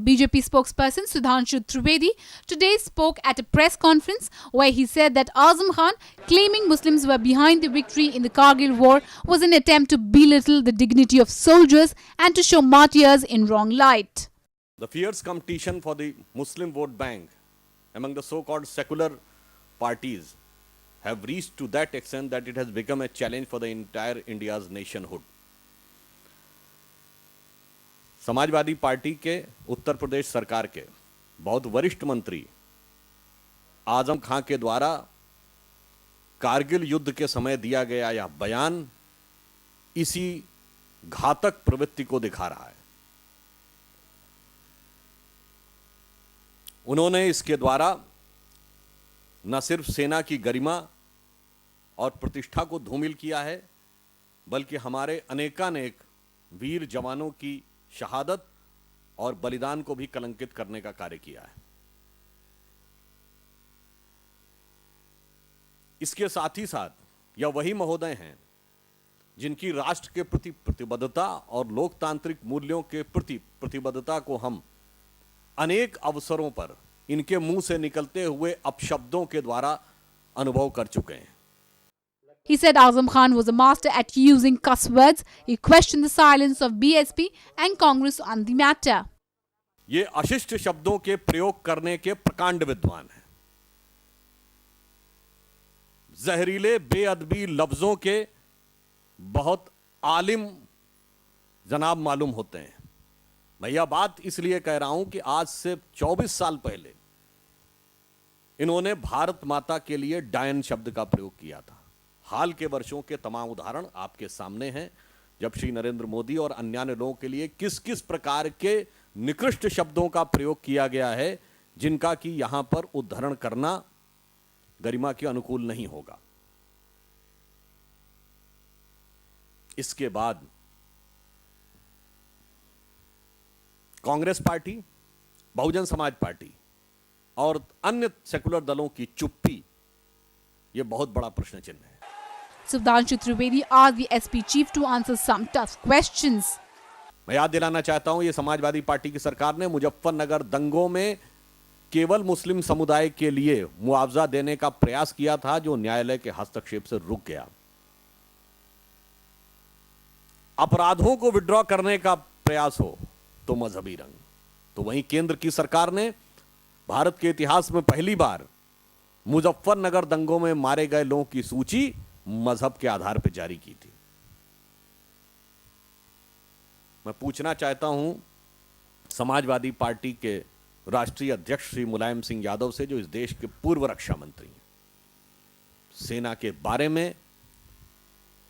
BJP spokesperson Sudhanshu Trivedi today spoke at a press conference where he said that Azam Khan, claiming Muslims were behind the victory in the Kargil war, was an attempt to belittle the dignity of soldiers and to show martyrs in wrong light. The fierce competition for the Muslim vote bank among the so-called secular parties have reached to that extent that it has become a challenge for the entire India's nationhood. Samajwadi party के उत्तर प्रदेश सरकार के बहुत वरिष्ठ मंत्री आजम खां के द्वारा कारगिल युद्ध के समय दिया गया यह बयान इसी घातक प्रवृत्ति को दिखा रहा है। उन्होंने इसके द्वारा न सिर्फ सेना की गरिमा और प्रतिष्ठा को धूमिल किया है, बल्कि हमारे अनेकानेक वीर जवानों की शहादत और बलिदान को भी कलंकित करने का कार्य किया है। इसके साथ ही साथ यह वही महोदय हैं जिनकी राष्ट्र के प्रति प्रतिबद्धता और लोकतांत्रिक मूल्यों के प्रति प्रतिबद्धता को हम अनेक अवसरों पर इनके मुंह से निकलते हुए अपशब्दों के द्वारा अनुभव कर चुके हैं। He said Azam Khan was a master at using cuss words. He questioned the silence of BSP and Congress on the matter. ये अशिष्ट शब्दों के प्रयोग करने के प्रकांड विद्वान हैं। जहरीले बेअदबी लफ्जों के बहुत आलिम जनाब मालूम होते हैं। मैं यह बात इसलिए कह रहा हूं कि आज से 24 साल पहले इन्होंने भारत माता के लिए डायन शब्द का प्रयोग किया था। हाल के वर्षों के तमाम उदाहरण आपके सामने हैं, जब श्री नरेंद्र मोदी और अन्य लोगों के लिए किस किस प्रकार के निकृष्ट शब्दों का प्रयोग किया गया है, जिनका कि यहां पर उद्धरण करना गरिमा के अनुकूल नहीं होगा। इसके बाद कांग्रेस पार्टी, बहुजन समाज पार्टी और अन्य सेकुलर दलों की चुप्पी यह बहुत बड़ा प्रश्न चिन्ह है। Sudhanshu Trivedi asked the SP chief to answer some tough questions. मैं याद दिलाना चाहता हूं, यह समाजवादी पार्टी की सरकार ने मुजफ्फरनगर दंगों में केवल मुस्लिम समुदाय के लिए मुआवजा देने का प्रयास किया था, जो न्यायालय के हस्तक्षेप से रुक गया। अपराधों को विड्रॉ करने का प्रयास हो तो मजहबी रंग, तो वहीं केंद्र की सरकार ने भारत के इतिहास में पहली बार मुजफ्फरनगर दंगों में मारे गए लोगों की सूची मजहब के आधार पर जारी की थी। मैं पूछना चाहता हूं समाजवादी पार्टी के राष्ट्रीय अध्यक्ष श्री मुलायम सिंह यादव से, जो इस देश के पूर्व रक्षा मंत्री हैं, सेना के बारे में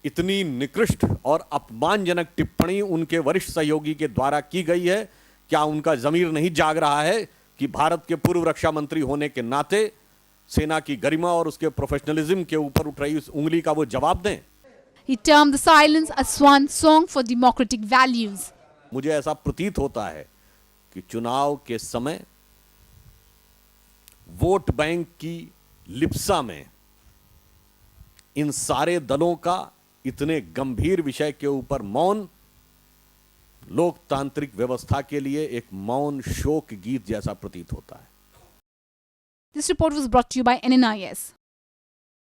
इतनी निकृष्ट और अपमानजनक टिप्पणी उनके वरिष्ठ सहयोगी के द्वारा की गई है। क्या उनका जमीर नहीं जाग रहा है कि भारत के पूर्व रक्षा मंत्री होने के नाते सेना की गरिमा और उसके प्रोफेशनलिज्म के ऊपर उठ रही उस उंगली का वो जवाब दें? He termed the silence a swan song for democratic values. मुझे ऐसा प्रतीत होता है कि चुनाव के समय वोट बैंक की लिप्सा में इन सारे दलों का इतने गंभीर विषय के ऊपर मौन लोकतांत्रिक व्यवस्था के लिए एक मौन शोक गीत जैसा प्रतीत होता है। This report was brought to you by NNIS.